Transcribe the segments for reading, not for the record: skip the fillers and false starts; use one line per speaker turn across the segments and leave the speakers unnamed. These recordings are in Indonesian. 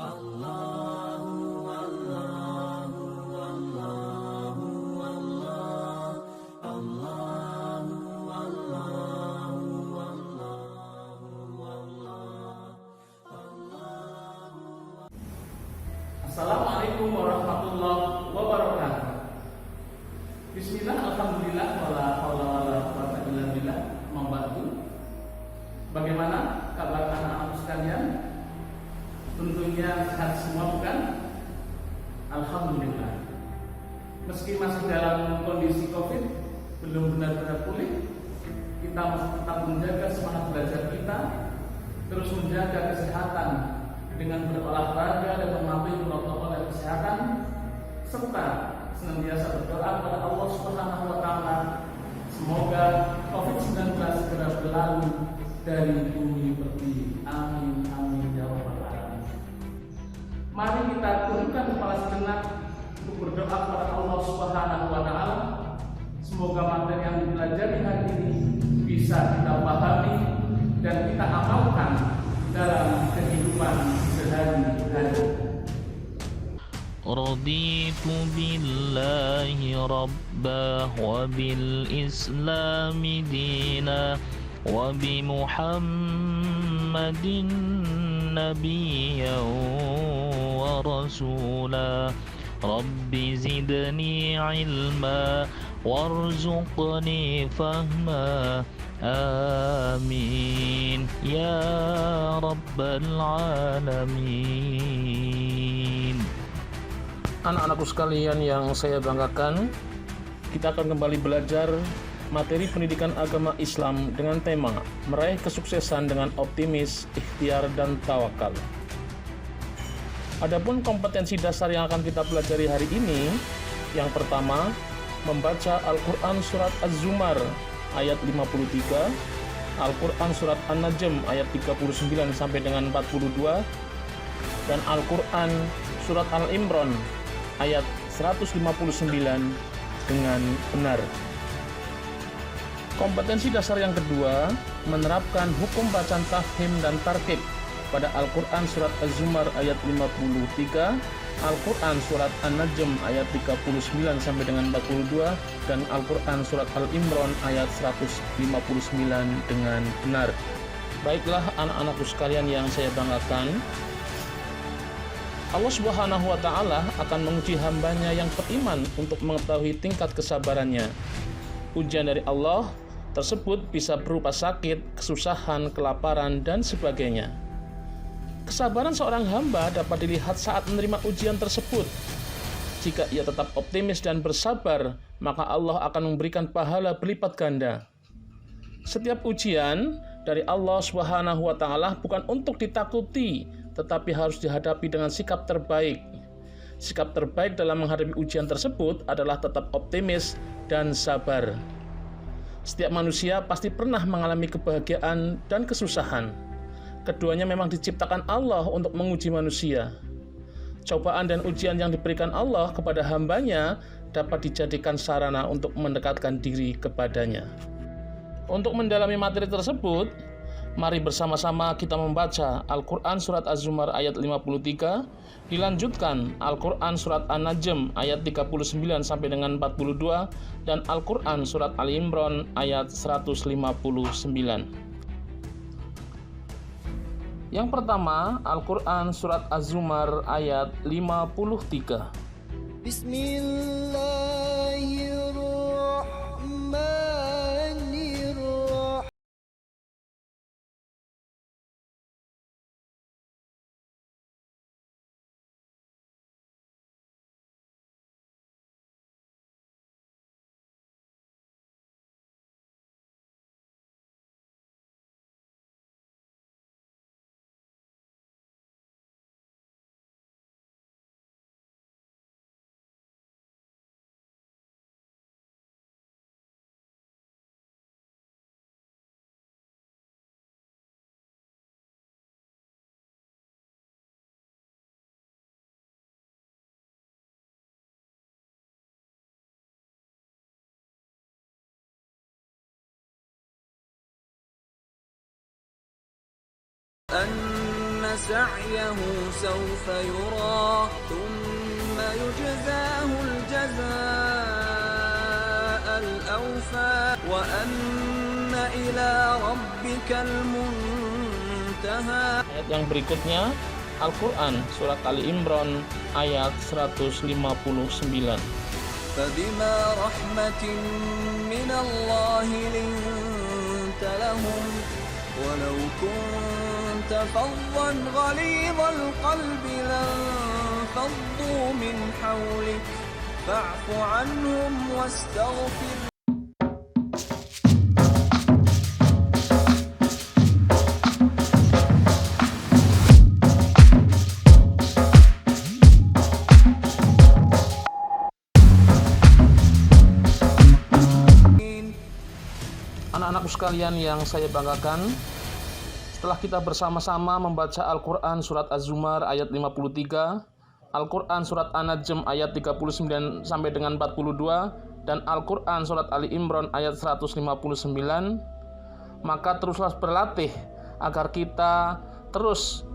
Assalamualaikum warahmatullahi wabarakatuh. Bismillah, alhamdulillah, wala haula wala quwwata illa billah. Membantu. Bagaimana kabar anak-anak sekalian? Tentunya sehat semua, bukan? Alhamdulillah. Meski masih dalam kondisi Covid, belum benar-benar pulih, kita masih tetap menjaga semangat belajar kita, terus menjaga kesehatan dengan berolahraga dan mematuhi protokol kesehatan, serta senantiasa berdoa kepada Allah Subhanahu wa Ta'ala semoga COVID-19 segera berlalu dari bumi pertiwi. Amin amin ya rabbal alamin. Mari kita tundukkan kepala sejenak untuk berdoa kepada Allah Subhanahu wa Ta'ala. Semoga materi yang dipelajari hari ini bisa kita pahami dan kita amalkan dalam kehidupan sehari-hari.
رضيت بالله ربا وبالإسلام دينا وبمحمد نبيا ورسولا رب زدني علما وارزقني فهما آمين يا رب العالمين.
Anak-anakku sekalian yang saya banggakan, kita akan kembali belajar materi pendidikan agama Islam dengan tema meraih kesuksesan dengan optimis, ikhtiar, dan tawakal. Adapun kompetensi dasar yang akan kita pelajari hari ini, yang pertama, membaca Al-Quran Surat Az-Zumar ayat 53, Al-Quran Surat An-Najm ayat 39 sampai dengan 42, dan Al-Quran Surat Al-Imran ayat 159 dengan benar. Kompetensi dasar yang kedua, menerapkan hukum bacaan tafhim dan tarkib pada Al-Quran Surat Az-Zumar ayat 53, Al-Quran Surat An-Najm ayat 39 sampai dengan 42, dan Al-Quran Surat Al-Imran ayat 159 dengan benar. Baiklah anak-anakku sekalian yang saya banggakan, Allah Subhanahu wa Ta'ala akan menguji hambanya yang beriman untuk mengetahui tingkat kesabarannya. Ujian dari Allah tersebut bisa berupa sakit, kesusahan, kelaparan, dan sebagainya. Kesabaran seorang hamba dapat dilihat saat menerima ujian tersebut. Jika ia tetap optimis dan bersabar, maka Allah akan memberikan pahala berlipat ganda. Setiap ujian dari Allah Subhanahu wa Ta'ala bukan untuk ditakuti, tetapi harus dihadapi dengan sikap terbaik. Sikap terbaik dalam menghadapi ujian tersebut adalah tetap optimis dan sabar. Setiap manusia pasti pernah mengalami kebahagiaan dan kesusahan. Keduanya memang diciptakan Allah untuk menguji manusia. Cobaan dan ujian yang diberikan Allah kepada hambanya dapat dijadikan sarana untuk mendekatkan diri kepadanya. Untuk mendalami materi tersebut, mari bersama-sama kita membaca Al-Quran Surat Az-Zumar ayat 53, dilanjutkan Al-Quran Surat An-Najm ayat 39 sampai dengan 42, dan Al-Quran Surat Al-Imran ayat 159. Yang pertama, Al-Quran Surat Az-Zumar ayat 53. Bismillahirrahmanirrahim.
سعيه سوف يرى ثم يجزاه الجزاء الأوفى وأن إلى ربك المنتهى.
Ayat yang berikutnya Al-Quran Surat Ali Imran ayat 159.
فبما رحمة من الله لنت لهم ولو كنت فظا غليظ القلب لانفضوا من حولك فاعف عنهم واستغفر.
Anak-anakku sekalian yang saya banggakan, setelah kita bersama-sama membaca Al-Quran Surat Az-Zumar ayat 53, Al-Quran Surat An-Najm ayat 39 sampai dengan 42, dan Al-Quran Surat Ali Imran ayat 159, maka teruslah berlatih agar kita terus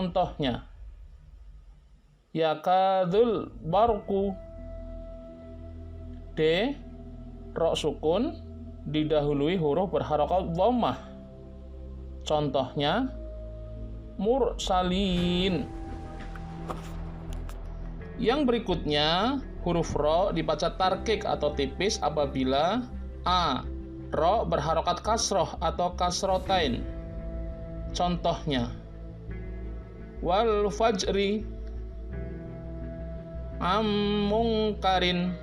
contohnya. Yakadul barku. D. Ro sukun didahului huruf berharokat dhammah. Contohnya mursalin. Yang berikutnya huruf ro dibaca tarkik atau tipis apabila a. Ro berharokat kasroh atau kasrotain. Contohnya wal fajri mungkarin.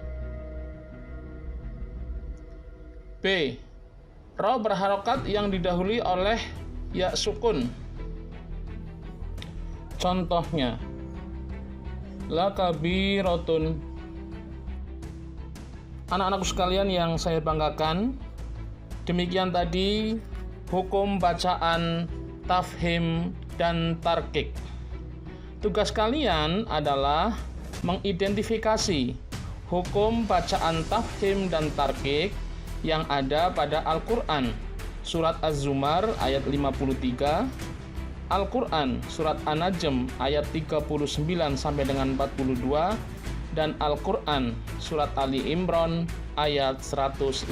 B. Ro berharokat yang didahului oleh ya sukun. Contohnya lakabiratun. Anak-anakku sekalian yang saya banggakan, demikian tadi hukum bacaan, tafhim, dan tarkik. Tugas kalian adalah mengidentifikasi hukum bacaan tafhim dan tarqiq yang ada pada Al-Quran. Surat Az-Zumar ayat 53, Al-Quran Surat An-Najm ayat 39 sampai dengan 42, dan Al-Quran Surat Ali Imran ayat 159.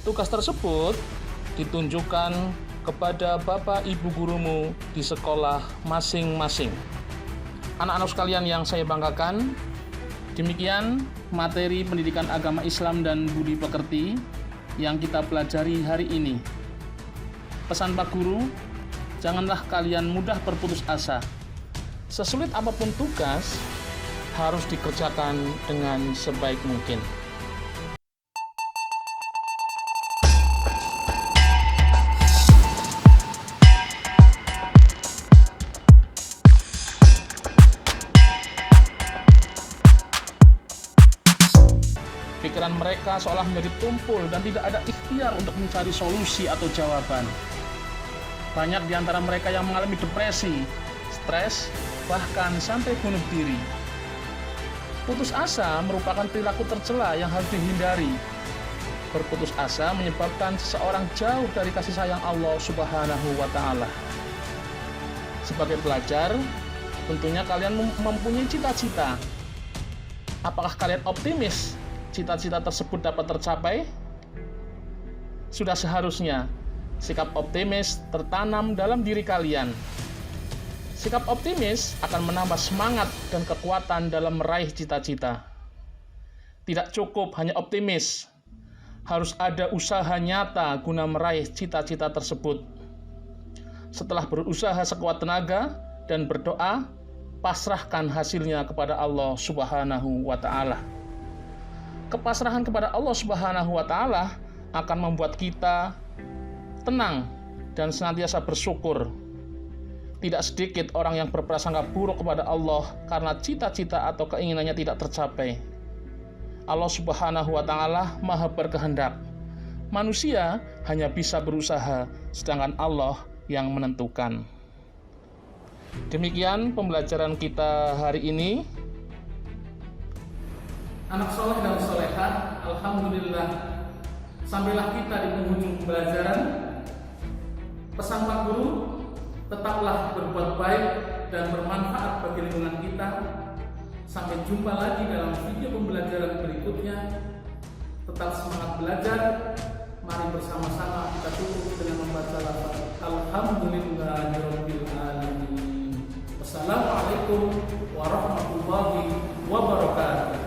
Tugas tersebut ditunjukkan kepada Bapak Ibu gurumu di sekolah masing-masing. Anak-anak sekalian yang saya banggakan, demikian materi pendidikan agama Islam dan budi pekerti yang kita pelajari hari ini. Pesan Pak Guru, janganlah kalian mudah berputus asa. Sesulit apapun tugas, harus dikerjakan dengan sebaik mungkin. Pikiran mereka seolah menjadi tumpul dan tidak ada ikhtiar untuk mencari solusi atau jawaban. Banyak di antara mereka yang mengalami depresi, stres, bahkan sampai bunuh diri. Putus asa merupakan perilaku tercela yang harus dihindari. Berputus asa menyebabkan seseorang jauh dari kasih sayang Allah Subhanahu wa Ta'ala. Sebagai pelajar, tentunya kalian mempunyai cita-cita. Apakah kalian optimis cita-cita tersebut dapat tercapai? Sudah seharusnya sikap optimis tertanam dalam diri kalian. Sikap optimis akan menambah semangat dan kekuatan dalam meraih cita-cita. Tidak cukup hanya optimis, harus ada usaha nyata guna meraih cita-cita tersebut. Setelah berusaha sekuat tenaga dan berdoa, pasrahkan hasilnya kepada Allah Subhanahu wa Ta'ala. Kepasrahan kepada Allah Subhanahu wa Ta'ala akan membuat kita tenang dan senantiasa bersyukur. Tidak sedikit orang yang berprasangka buruk kepada Allah karena cita-cita atau keinginannya tidak tercapai. Allah Subhanahu wa Ta'ala Maha berkehendak. Manusia hanya bisa berusaha, sedangkan Allah yang menentukan. Demikian pembelajaran kita hari ini. Anak soleh dan solehah, alhamdulillah, sampailah kita di penghujung pembelajaran. Pesan Pak Guru, tetaplah berbuat baik dan bermanfaat bagi lingkungan kita. Sampai jumpa lagi dalam video pembelajaran berikutnya. Tetap semangat belajar. Mari bersama-sama kita tutup dengan membaca lafaz Alhamdulillahirabbil alamin. Wassalamualaikum warahmatullahi wabarakatuh.